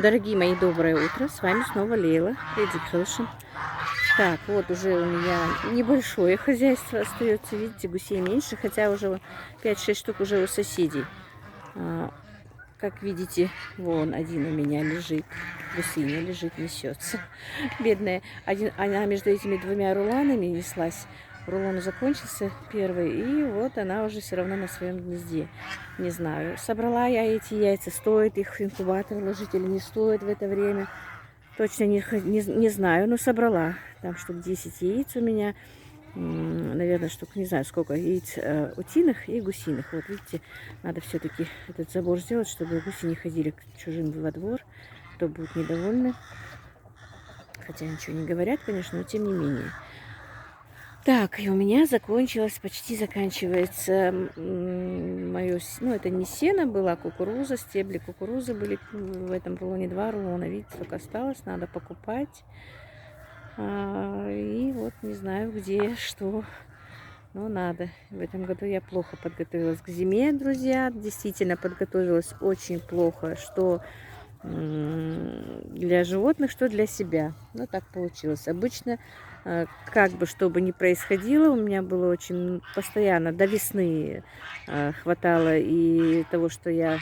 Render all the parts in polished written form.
Дорогие мои, доброе утро. С вами снова Лейла, Леди Хелшин. Так, вот уже у меня небольшое хозяйство остается. Видите, гусей меньше, хотя уже 5-6 штук уже у соседей. Как видите, вон один у меня лежит. Гусыня лежит, несется. Бедная. Она между этими двумя руланами неслась. Рулон закончился первый, и вот она уже все равно на своем гнезде. Не знаю, собрала я эти яйца, стоит их в инкубатор ложить или не стоит в это время. Точно не знаю, но собрала. Там штук 10 яиц у меня. Наверное, штук, не знаю, сколько яиц утиных и гусиных. Вот видите, надо все-таки этот забор сделать, чтобы гуси не ходили к чужим во двор. То будут недовольны. Хотя ничего не говорят, конечно, но тем не менее. Так, и у меня почти заканчивается мое, ну это не сено была, кукуруза, стебли кукурузы были в этом рулоне, 2 рулона, видите, только осталось, надо покупать. И вот не знаю где, что, но надо. В этом году я плохо подготовилась к зиме, друзья, действительно подготовилась очень плохо, что для животных, что для себя. Ну, так получилось. Обычно, как бы, что бы ни происходило, у меня было очень постоянно, до весны хватало и того, что я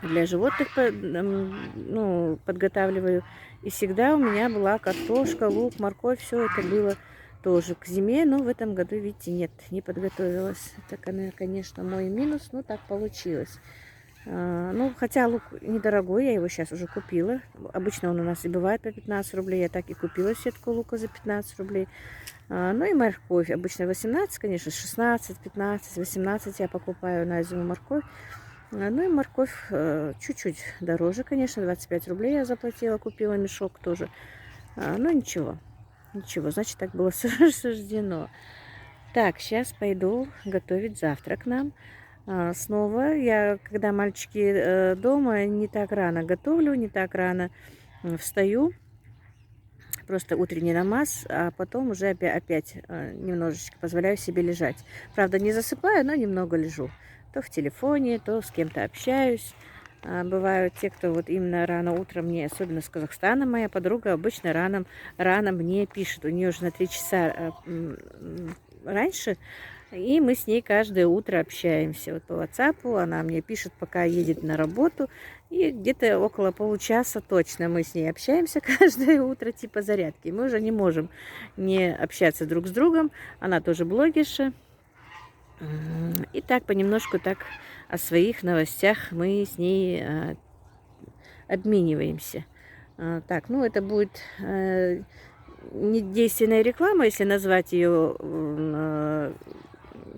для животных ну, подготавливаю. И всегда у меня была картошка, лук, морковь, все это было тоже к зиме. Но в этом году, видите, нет, не подготовилась. Это, конечно, мой минус, но так получилось. Ну, хотя лук недорогой, я его сейчас уже купила. Обычно он у нас и бывает по 15 рублей. Я так и купила сетку лука за 15 рублей. Ну и морковь. Обычно 18, конечно, 16, 15, 18 я покупаю на зиму морковь. Ну и морковь чуть-чуть дороже, конечно, 25 рублей я заплатила, купила мешок тоже. Ну ничего, ничего, значит так было суждено. Так, сейчас пойду готовить завтрак нам. Снова я, когда мальчики дома, не так рано готовлю, не так рано встаю. Просто утренний намаз, а потом уже опять немножечко позволяю себе лежать. Правда, не засыпаю, но немного лежу. То в телефоне, то с кем-то общаюсь. Бывают те, кто вот именно рано утром мне, особенно с Казахстана, моя подруга обычно рано мне пишет. У нее уже на 3 часа раньше. И мы с ней каждое утро общаемся. Вот по WhatsApp она мне пишет, пока едет на работу. И где-то около получаса точно мы с ней общаемся каждое утро, типа зарядки. Мы уже не можем не общаться друг с другом. Она тоже блогерша. И так понемножку так о своих новостях мы с ней обмениваемся. Так, ну это будет не действенная реклама, если назвать ее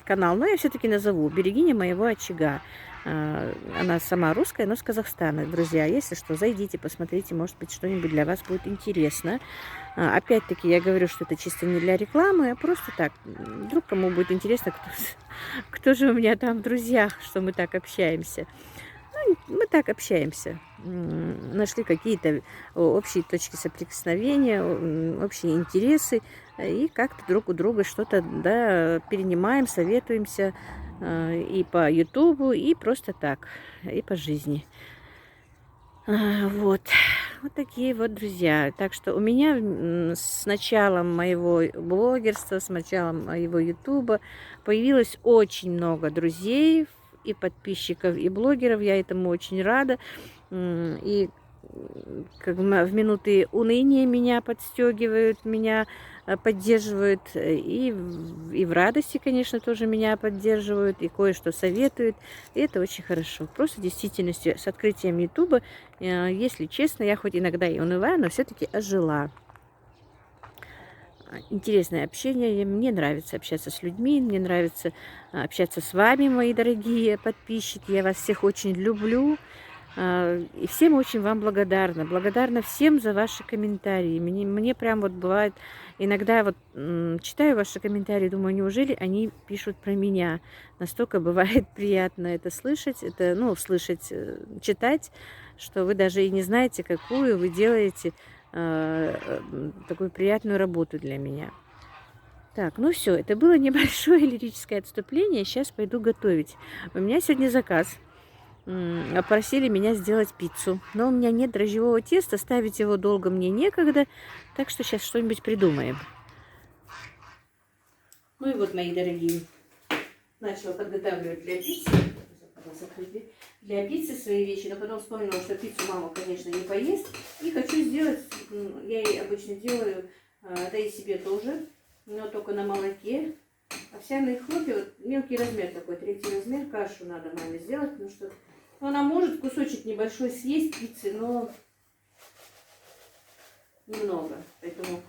канал, но я все-таки назову «Берегиня моего очага». Она сама русская, но с Казахстана. Друзья, если что, зайдите, посмотрите, может быть, что-нибудь для вас будет интересно. Опять-таки, я говорю, что это чисто не для рекламы, а просто так. Вдруг кому будет интересно, кто же у меня там в друзьях, что мы так общаемся. Ну, мы так общаемся. Нашли какие-то общие точки соприкосновения, общие интересы. И как-то друг у друга что-то, да, перенимаем, советуемся и по Ютубу, и просто так, и по жизни. Вот такие вот, друзья. Так что у меня с началом моего блогерства, с началом моего Ютуба появилось очень много друзей и подписчиков, и блогеров. Я этому очень рада. И как в минуты уныния меня подстегивают, меня поддерживают, и в радости, конечно, тоже меня поддерживают, и кое-что советуют. И это очень хорошо. Просто в действительности с открытием Ютуба, если честно, я хоть иногда и унываю, но все-таки ожила. Интересное общение, мне нравится общаться с людьми, мне нравится общаться с вами, мои дорогие подписчики. Я вас всех очень люблю. И всем очень вам благодарна. Благодарна всем за ваши комментарии. Мне прям вот бывает, иногда вот читаю ваши комментарии, думаю, неужели они пишут про меня? Настолько бывает приятно это слышать, это, ну, слышать, читать, что вы даже и не знаете, какую вы делаете такую приятную работу для меня. Так, ну все, это было небольшое лирическое отступление. Сейчас пойду готовить. У меня сегодня заказ. просили меня сделать пиццу. Но у меня нет дрожжевого теста, ставить его долго мне некогда, так что сейчас что-нибудь придумаем. Ну и вот, мои дорогие, начала подготавливать для пиццы. Для пиццы свои вещи, но потом вспомнила, что пиццу мама, конечно, не поест. И хочу сделать, я ей обычно делаю, да и себе тоже, но только на молоке. Овсяные хлопья, вот мелкий размер такой, 3-й размер, кашу надо маме сделать, потому что она может кусочек небольшой съесть пиццы, но немного. Поэтому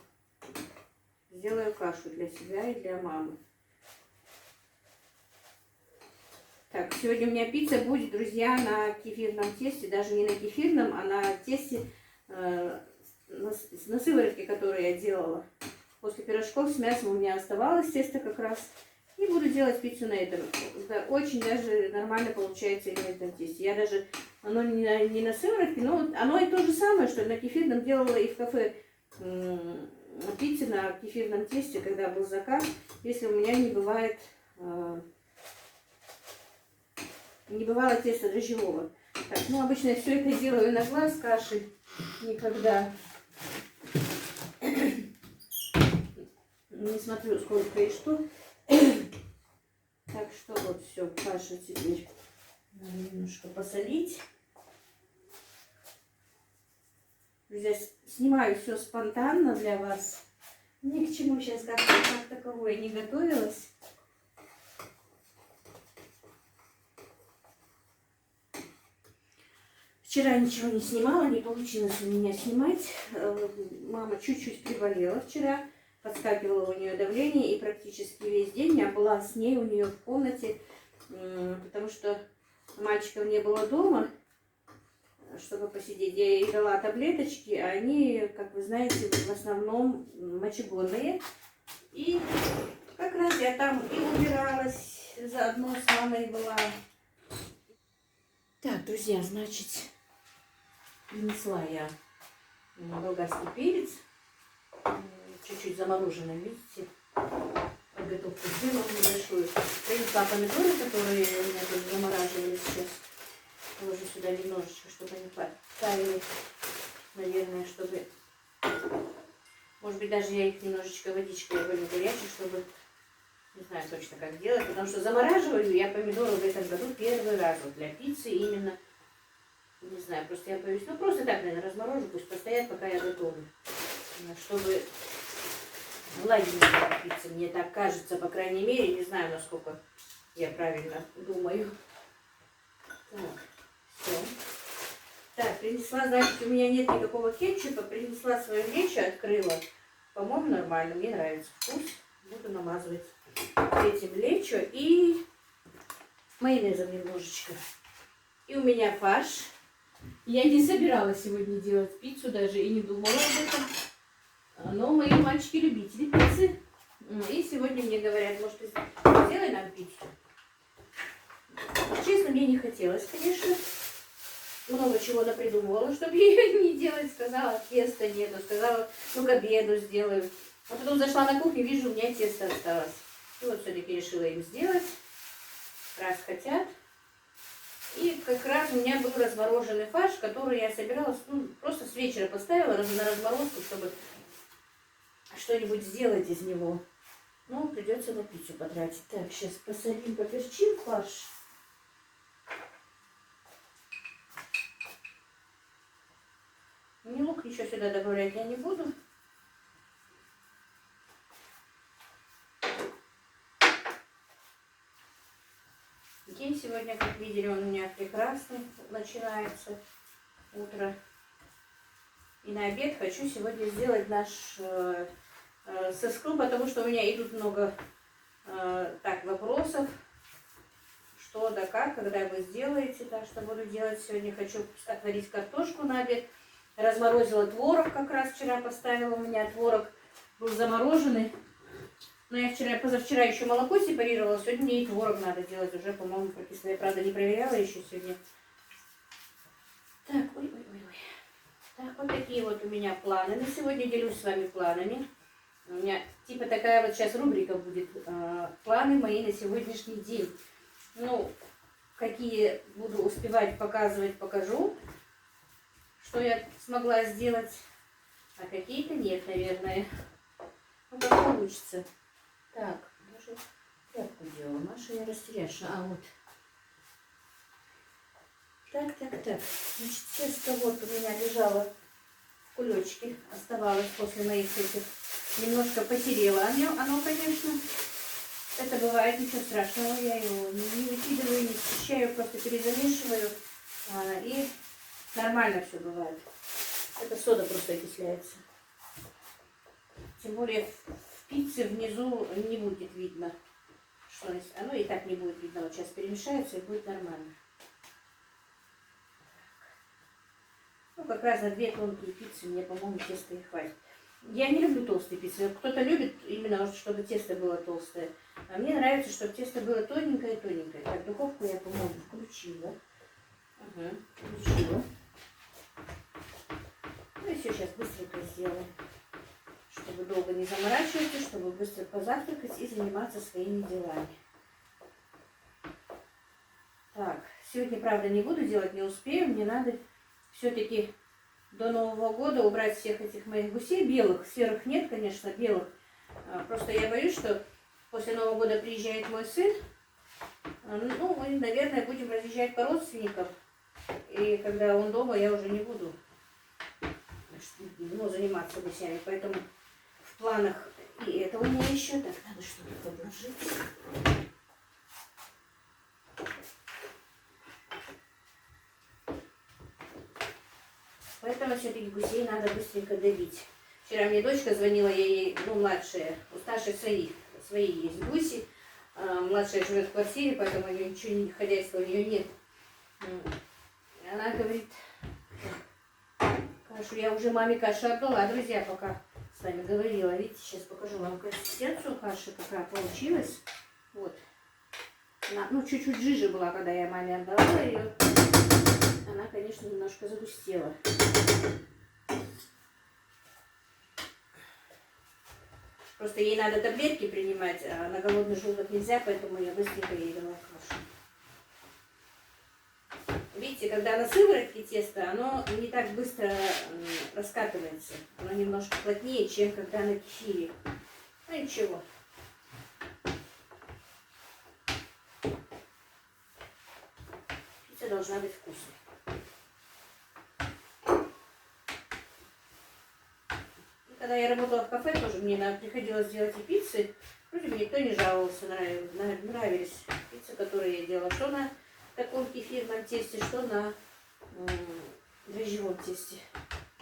сделаю кашу для себя и для мамы. Так, сегодня у меня пицца будет, друзья, на кефирном тесте, даже не на кефирном, а на тесте, на сыворотке, которую я делала. После пирожков с мясом у меня оставалось тесто как раз. И буду делать пиццу на этом. Да, очень даже нормально получается и на этом тесте. Я даже, оно не на сыворотке, но оно и то же самое, что на кефирном делала и в кафе пиццы на кефирном тесте, когда был заказ, если у меня не бывает... Не бывало теста дрожжевого. Так, ну обычно я все это делаю на глаз, каши никогда не смотрю, сколько и что. Так что вот все, каша теперь надо немножко посолить. Друзья, снимаю все спонтанно для вас. Ни к чему сейчас как таковое не готовилась. Вчера ничего не снимала, не получилось у меня снимать. Мама чуть-чуть приболела вчера, подскакивало у нее давление, и практически весь день я была с ней у нее в комнате, потому что мальчиков не было дома, чтобы посидеть. Я ей дала таблеточки, а они, как вы знаете, в основном мочегонные. И как раз я там и убиралась, заодно с мамой была. Так, друзья, значит... Принесла я болгарский перец, чуть-чуть замороженный, видите, подготовку сделала небольшую. Принесла помидоры, которые у меня тут замораживали сейчас. Положу сюда немножечко, чтобы они подтаяли, наверное, чтобы, может быть, даже я их немножечко водичкой вылью горячей, чтобы, не знаю точно как делать, потому что замораживаю я помидоры в этом году первый раз вот для пиццы именно. Не знаю, просто я боюсь. Ну, просто так, наверное, разморожу, пусть постоят, пока я готовлю. Чтобы гладенькая пицца, мне так кажется, по крайней мере. Не знаю, насколько я правильно думаю. Так, все. Так, принесла, значит, у меня нет никакого кетчупа. Принесла свою лечо, открыла. По-моему, нормально, мне нравится вкус. Буду намазывать этим лечо и майонезом немножечко. И у меня фарш. Я не собиралась сегодня делать пиццу даже и не думала об этом. Но мои мальчики любители пиццы. И сегодня мне говорят, может, ты сделай нам пиццу. Честно, мне не хотелось, конечно. Много чего напридумывала, чтобы ее не делать. Сказала, теста нету. Сказала, ну к обеду сделаю. А потом зашла на кухню, вижу, у меня тесто осталось. И вот все-таки решила им сделать. Раз хотят. И как раз у меня был размороженный фарш, который я собиралась, ну, просто с вечера поставила на разморозку, чтобы что-нибудь сделать из него. Ну, придется на пиццу потратить. Так, сейчас посолим, поперчим фарш. Ни лук, ничего сюда добавлять я не буду. День сегодня, как видели, он у меня прекрасный начинается. Утро. И на обед хочу сегодня сделать наш сэскру, потому что у меня идут много вопросов. Что да как, когда вы сделаете, так что буду делать сегодня. Хочу отварить картошку на обед. Разморозила творог, как раз вчера поставила. У меня творог был замороженный. Но я позавчера еще молоко сепарировала, сегодня мне и творог надо делать уже, по-моему, прокисло. Я, правда, не проверяла еще сегодня. Так, ой-ой-ой. Так, вот такие вот у меня планы. На сегодня делюсь с вами планами. У меня типа такая вот сейчас рубрика будет. Планы мои на сегодняшний день. Ну, какие буду успевать показывать, покажу, что я смогла сделать, а какие-то нет, наверное. Ну, как получится. Так, даже тряпку делала. Маша, я растеряша. А, вот. Так. Значит, тесто вот у меня лежало в кулечке. Оставалось после моих этих. Немножко потерела оно, конечно. Это бывает, ничего страшного. Я его не выкидываю, не счищаю, просто перезамешиваю. И нормально все бывает. Это сода просто окисляется. Тем более в пицце внизу не будет видно, что оно и так не будет видно. Вот сейчас перемешается и будет нормально. Ну, как раз на 2 тонкие пиццы мне, по-моему, теста и хватит. Я не люблю толстые пиццы. Кто-то любит именно, чтобы тесто было толстое. А мне нравится, чтобы тесто было тоненькое-тоненькое. Так, духовку я, по-моему, включила. Ага, включила. Ну и все, сейчас быстренько сделаем. Чтобы долго не заморачиваться, чтобы быстро позавтракать и заниматься своими делами. Так, сегодня, правда, не буду делать, не успею. Мне надо все-таки до Нового года убрать всех этих моих гусей белых. Серых нет, конечно, белых. Просто я боюсь, что после Нового года приезжает мой сын. Ну, мы, наверное, будем разъезжать по родственникам. И когда он дома, я уже не буду заниматься гусями. Поэтому в планах и это у меня еще. Так, надо что-то подложить. Поэтому все-таки гусей надо быстренько давить. Вчера мне дочка звонила, я ей, младшая, у старшей свои есть гуси. Младшая живет в квартире, поэтому у нее ничего, хозяйства у нее нет. Она говорит, кашу, я уже маме кашу отдала, друзья, пока с вами говорила. Видите, сейчас покажу вам консистенцию каши, какая получилась. Вот. Она, чуть-чуть жиже была, когда я маме отдала ее. Она, конечно, немножко загустела. Просто ей надо таблетки принимать, а на голодный желудок нельзя, поэтому я быстренько ей дала кашу. Видите, когда на сыворотке тесто, оно не так быстро раскатывается. Оно немножко плотнее, чем когда на кефире. Ну ничего. Пицца должна быть вкусной. Когда я работала в кафе, тоже мне приходилось делать и пиццы. Вроде бы никто не жаловался, нравились пиццы, которые я делала. Что на таком кефирном тесте, что на дрожжевом тесте.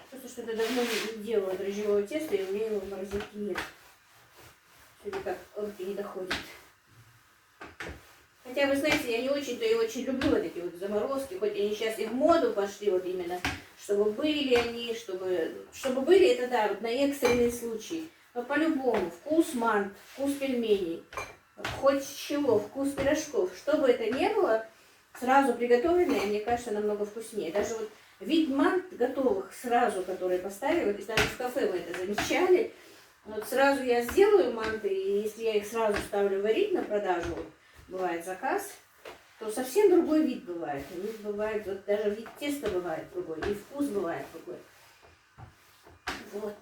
Просто что-то давно не делала дрожжевого теста, и у меня его в морозилке нет. Сегодня как руки не доходят. Хотя, вы знаете, я не очень-то и очень люблю вот эти вот заморозки, хоть они сейчас и в моду пошли, вот именно, чтобы были они, чтобы были, это да, вот на экстренные случаи. Но по-любому, вкус мант, вкус пельменей, хоть чего, вкус пирожков, что бы это ни было, сразу приготовленные, мне кажется, намного вкуснее. Даже вот вид мант готовых сразу, которые поставили, вот даже в кафе мы это замечали, вот сразу я сделаю манты, и если я их сразу ставлю варить на продажу, бывает заказ, то совсем другой вид бывает. У них бывает, вот даже вид теста бывает другой, и вкус бывает другой. Вот.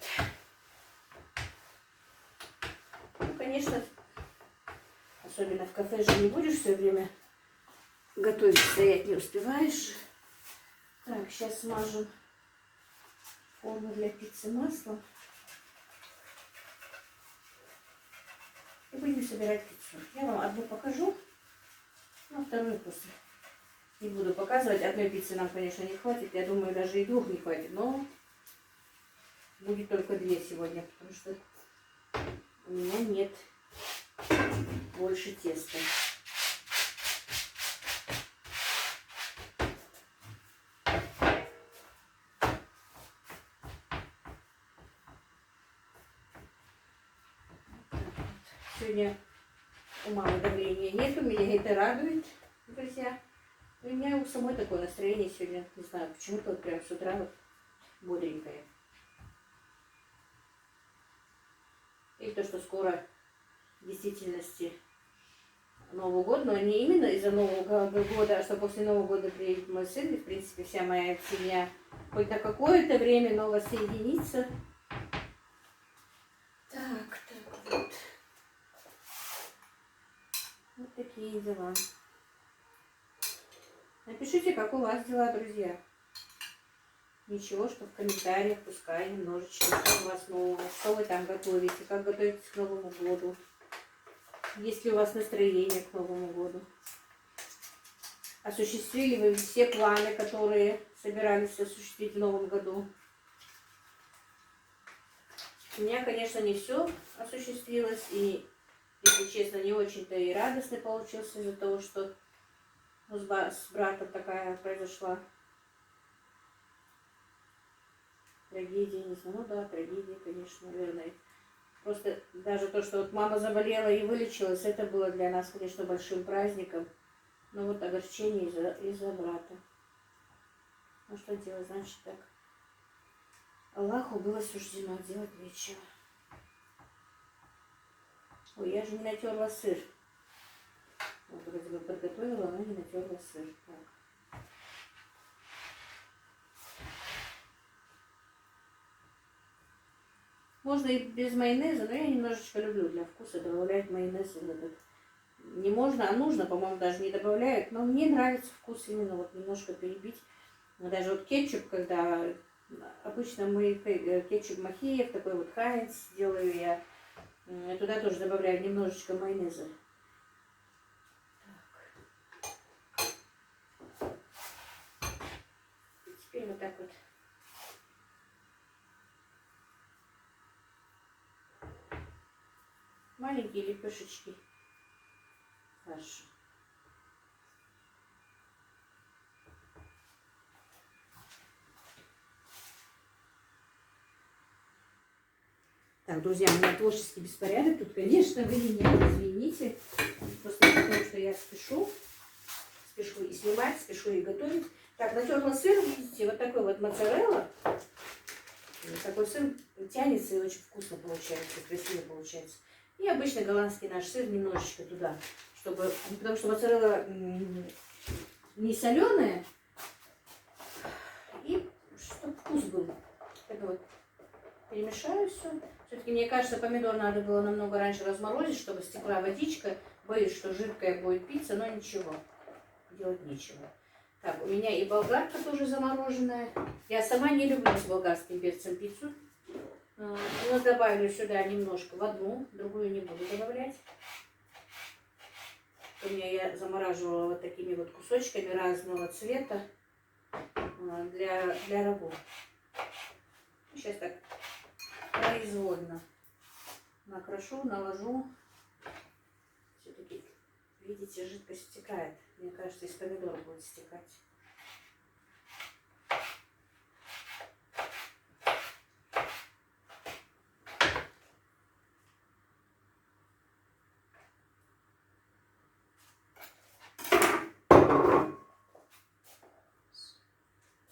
Ну, конечно, особенно в кафе же не будешь все время готовить, стоять не успеваешь. Так, сейчас смажем форму для пиццы маслом. И будем собирать пиццу. Я вам одну покажу, но вторую просто не буду показывать. Одной пиццы нам, конечно, не хватит. Я думаю, даже и 2 не хватит, но будет только 2 сегодня, потому что у меня нет больше теста. Сегодня у мамы давления нет, меня это радует, друзья. У меня у самой такое настроение сегодня, не знаю, почему-то вот прям с утра вот бодренькое. И то, что скоро в действительности Новый год, но не именно из-за Нового года, а что после Нового года приедет мой сын, и, в принципе, вся моя семья хоть на какое-то время, но воссоединится. Так, вот. Вот такие дела. Напишите, как у вас дела, друзья. Ничего, что в комментариях, пускай немножечко, что у вас нового, что вы там готовите, как готовитесь к Новому году. Есть ли у вас настроение к Новому году? Осуществили вы все планы, которые собирались осуществить в Новом году? У меня, конечно, не все осуществилось, и, если честно, не очень-то и радостный получился из-за того, что с братом такая произошла трагедия, не знаю, ну да, трагедия, конечно, наверное. Просто даже то, что вот мама заболела и вылечилась, это было для нас, конечно, большим праздником. Но вот огорчение из-за брата. Ну что делать, значит так. Аллаху было суждено, делать нечего. Ой, я же не натерла сыр. Вот, вроде бы подготовила, но не натерла сыр. Так. Можно и без майонеза, но я немножечко люблю для вкуса добавлять майонез в этот. Не можно, а нужно, по-моему, даже не добавляют. Но мне нравится вкус именно вот немножко перебить. Даже вот кетчуп, когда обычно мы кетчуп Махеев, такой вот Хайнц делаю я туда тоже добавляю немножечко майонеза. Так. И теперь вот так вот. Маленькие лепешечки. Хорошо. Так, друзья, у меня творческий беспорядок. Тут, конечно, вы меня извините. Просто потому, что я спешу и снимать, спешу и готовить. Так, натерла сыр, видите, вот такой вот моцарелла. Такой сыр тянется и очень вкусно получается, красиво получается. И обычный голландский наш сыр немножечко туда, чтобы, потому что моцарелла не соленая, и чтобы вкус был. Это вот перемешаю все. Все-таки, мне кажется, помидор надо было намного раньше разморозить, чтобы стекла водичка. Боюсь, что жидкая будет пицца, но ничего, делать нечего. Так, у меня и болгарка тоже замороженная. Я сама не люблю с болгарским перцем пиццу. Но добавлю сюда немножко в одну, другую не буду добавлять. У меня я замораживала вот такими вот кусочками разного цвета для рагу. Сейчас так произвольно накрошу, наложу. Все-таки, видите, жидкость стекает. Мне кажется, из помидора будет стекать.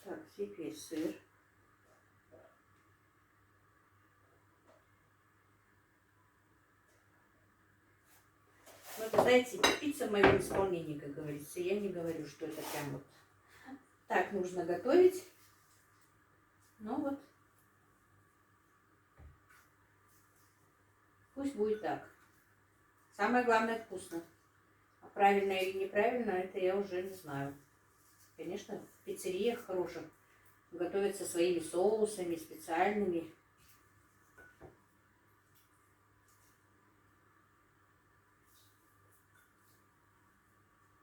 Так, теперь сыр. Ну, это, знаете, пицца в моем исполнении, как говорится. Я не говорю, что это прям вот так нужно готовить. Но вот пусть будет так. Самое главное, вкусно. А правильно или неправильно, это я уже не знаю. Конечно, в пиццериях хороших готовятся своими соусами специальными.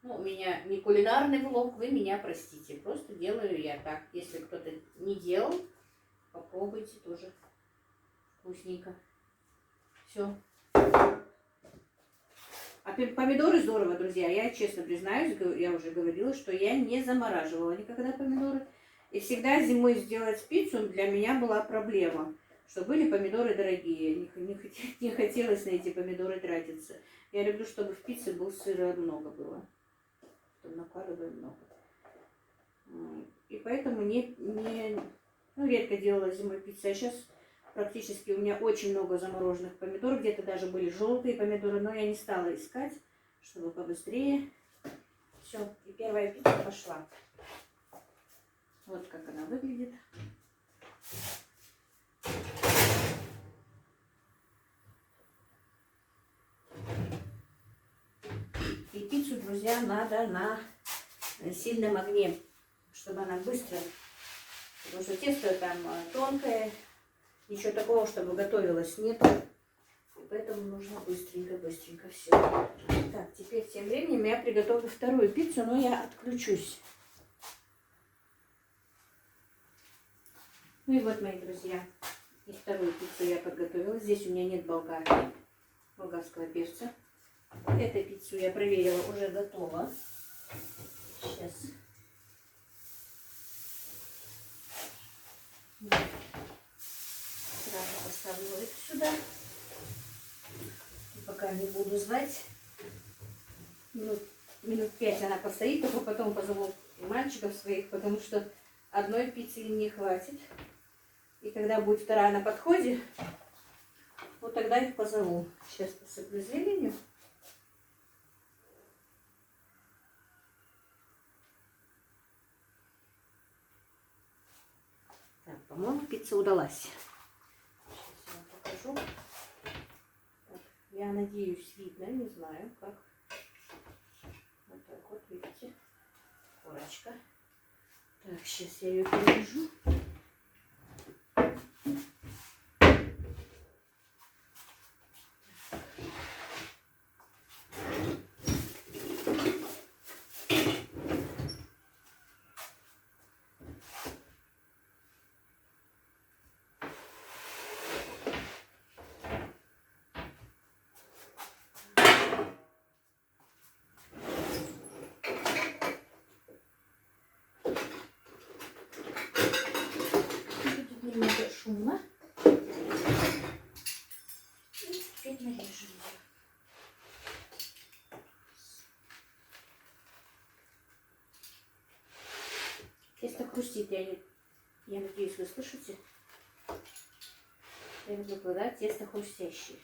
Ну, у меня не кулинарный влог, вы меня простите. Просто делаю я так. Если кто-то не делал, попробуйте тоже вкусненько. Все. А помидоры здорово, друзья. Я честно признаюсь, я уже говорила, что я не замораживала никогда помидоры. И всегда зимой сделать пиццу для меня была проблема. Что были помидоры дорогие. Не хотелось на эти помидоры тратиться. Я люблю, чтобы в пицце был сыра много было. Накладываю много. И поэтому редко делала зимой пиццу. А сейчас практически у меня очень много замороженных помидор. Где-то даже были желтые помидоры, но я не стала искать. чтобы побыстрее. Все, и первая пицца пошла. Вот как она выглядит. И пиццу, друзья, надо на сильном огне, чтобы она быстро, потому что тесто там тонкое, ничего такого, чтобы готовилось, нет. Поэтому нужно быстренько все. Так, теперь тем временем я приготовлю вторую пиццу, но я отключусь. Ну и вот, мои друзья, и вторую пиццу я подготовила. Здесь у меня нет болгарки, болгарского перца. Эту пиццу я проверила, уже готова. Сейчас. Сразу поставлю это сюда. Пока не буду звать. Минут 5 она постоит, только потом позову мальчиков своих, потому что одной пиццы им не хватит. И когда будет вторая на подходе, вот тогда их позову. Сейчас посыплю зеленью. Так, по-моему, пицца удалась. Сейчас я вам покажу. Так, я надеюсь, видно, не знаю, как. Вот так вот, видите, корочка. Так, сейчас я ее переложу. Немного шумно. И теперь нарежем ее. Тесто хрустит, я надеюсь, вы слышите. Я люблю, когда тесто хрустящее.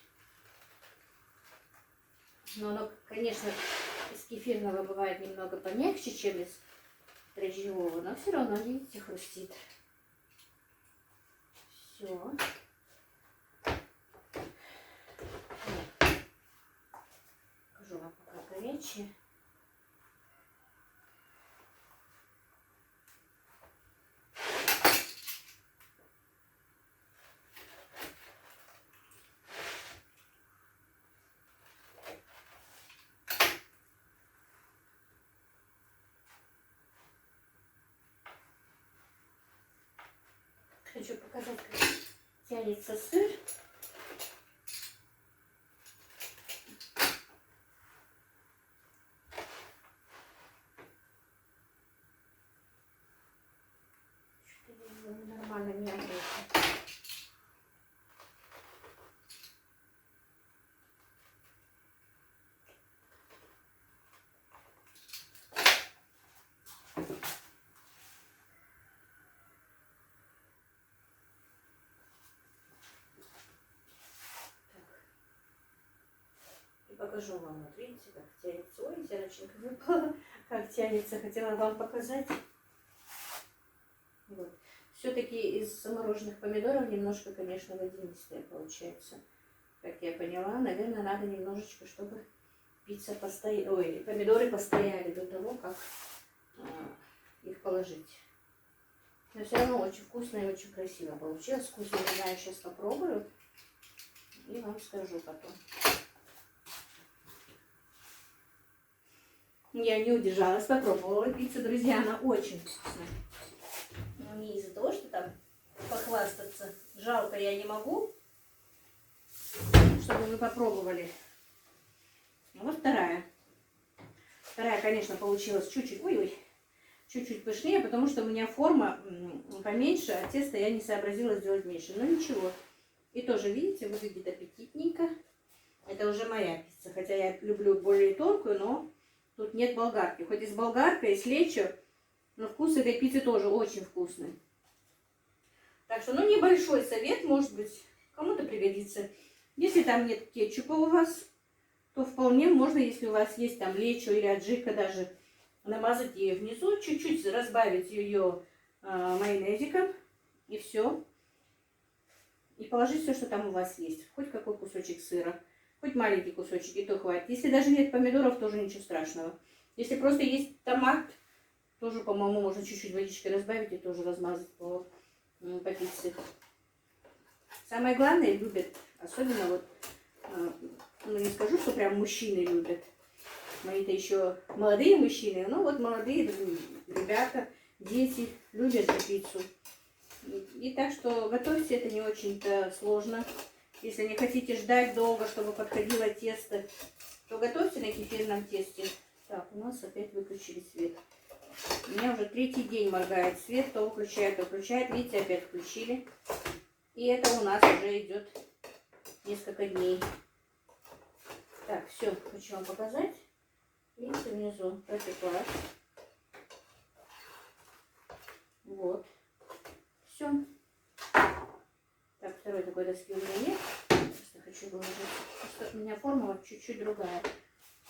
Но оно, конечно, из кефирного бывает немного помягче, чем из дрожжевого, но все равно, видите, хрустит. Все. Покажу вам, пока горячее. Хочу показать, как тянется сыр. Что-то нормально не обрезано. Покажу вам, вот видите, как тянется. Ой, зерочинка выпала. Как тянется, хотела вам показать. Вот. Все-таки из замороженных помидоров немножко, конечно, водянистая получается. Как я поняла, наверное, надо немножечко, чтобы пицца постояла, ой, помидоры постояли до того, как их положить. Но все равно очень вкусно и очень красиво получилось. Вкусно, не знаю, сейчас попробую и вам скажу потом. Я не удержалась, попробовала пиццу, друзья, она очень вкусная. Но не из-за того, что там похвастаться жалко я не могу, чтобы вы попробовали. А вот вторая. Вторая, конечно, получилась чуть-чуть, ой-ой, чуть-чуть пышнее, потому что у меня форма поменьше, а тесто я не сообразила сделать меньше. Но ничего. И тоже, видите, выглядит аппетитненько. Это уже моя пицца, хотя я люблю более тонкую, но тут нет болгарки. Хоть и с болгаркой, и с лечо, но вкус этой пиццы тоже очень вкусный. Так что, ну, небольшой совет, может быть, кому-то пригодится. Если там нет кетчупа у вас, то вполне можно, если у вас есть там лечо или аджика даже, намазать ее внизу, чуть-чуть разбавить ее майонезиком, и все. И положить все, что там у вас есть. Хоть какой кусочек сыра, хоть маленький кусочек, и то хватит. Если даже нет помидоров, тоже ничего страшного. Если просто есть томат, тоже, по-моему, можно чуть-чуть водичкой разбавить и тоже размазать по пицце. Самое главное, любят, особенно вот, ну не скажу, что прям мужчины любят. Мои-то еще молодые мужчины, ну вот молодые ребята, дети любят пиццу. И так что готовьте, это не очень-то сложно. Если не хотите ждать долго, чтобы подходило тесто, то готовьте на кефирном тесте. Так, у нас опять выключили свет. У меня уже третий день моргает свет, то выключает, то включает. Видите, опять включили. И это у нас уже идет несколько дней. Так, все, хочу вам показать. Видите, внизу пропеклась. Вот. Все. Так, второй такой доски у меня нет. Просто хочу выложить. Просто у меня форма вот чуть-чуть другая.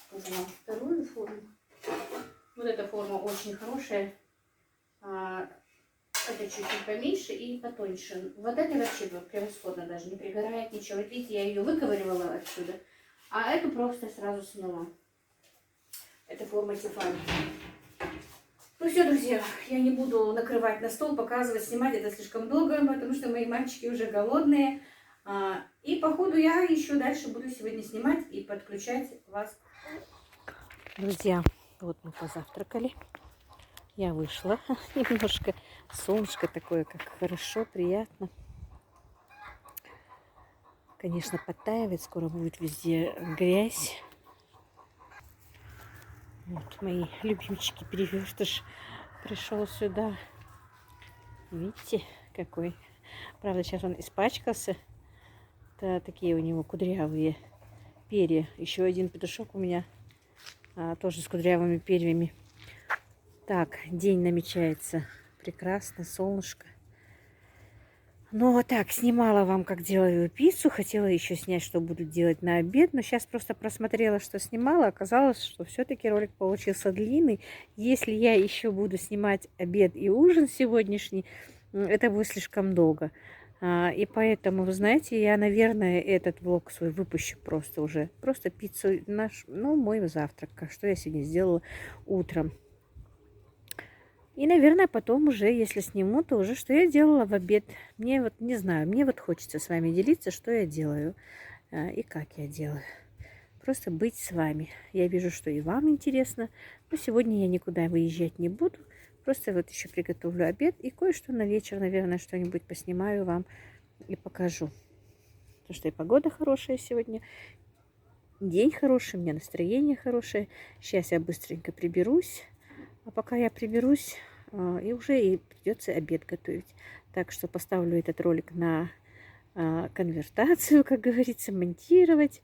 Покажу вам вторую форму. Вот эта форма очень хорошая. Это чуть-чуть поменьше и потоньше. Вот это вообще превосходно, даже не пригорает ничего. Вот видите, я ее выковыривала отсюда, а эту просто сразу сняла. Это форма Тиффани. Ну все, друзья, я не буду накрывать на стол, показывать, снимать, это слишком долго, потому что мои мальчики уже голодные. И походу я еще дальше буду сегодня снимать и подключать вас. Друзья, вот мы позавтракали. Я вышла, немножко солнышко такое, как хорошо, приятно. Конечно, подтаивает, скоро будет везде грязь. Вот мои любимчики, перевертыш пришел сюда. Видите, какой. Правда, сейчас он испачкался. Это такие у него кудрявые перья. Еще один петушок у меня тоже с кудрявыми перьями. Так, день намечается. Прекрасно, солнышко. Ну, вот так, снимала вам, как делаю пиццу. Хотела еще снять, что буду делать на обед. Но сейчас просто просмотрела, что снимала. Оказалось, что все-таки ролик получился длинный. Если я еще буду снимать обед и ужин сегодняшний, это будет слишком долго. И поэтому, вы знаете, я, наверное, этот влог свой выпущу просто уже. Просто пиццу, мой завтрак, что я сегодня сделала утром. И, наверное, потом уже, если сниму, то уже что я делала в обед. Мне вот, не знаю, мне вот хочется с вами делиться, что я делаю и как я делаю. Просто быть с вами. Я вижу, что и вам интересно. Но сегодня я никуда выезжать не буду. Просто вот еще приготовлю обед и кое-что на вечер, наверное, что-нибудь поснимаю вам и покажу. Потому что и погода хорошая сегодня. День хороший, у меня настроение хорошее. Сейчас я быстренько приберусь. А пока я приберусь, и уже и придется обед готовить. Так что поставлю этот ролик на конвертацию, как говорится, монтировать.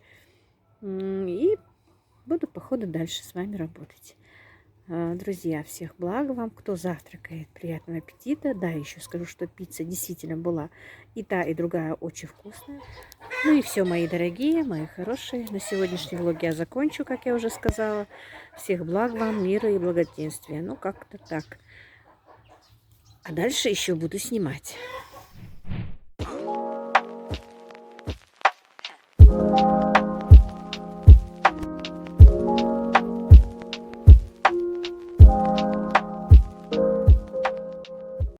И буду по ходу дальше с вами работать. Друзья, всех благ вам, кто завтракает, приятного аппетита. Да, еще скажу, что пицца действительно была и та, и другая очень вкусная. Ну и все, мои дорогие, мои хорошие. На сегодняшний влог я закончу, как я уже сказала. Всех благ вам, мира и благоденствия. Ну, как-то так. А дальше еще буду снимать.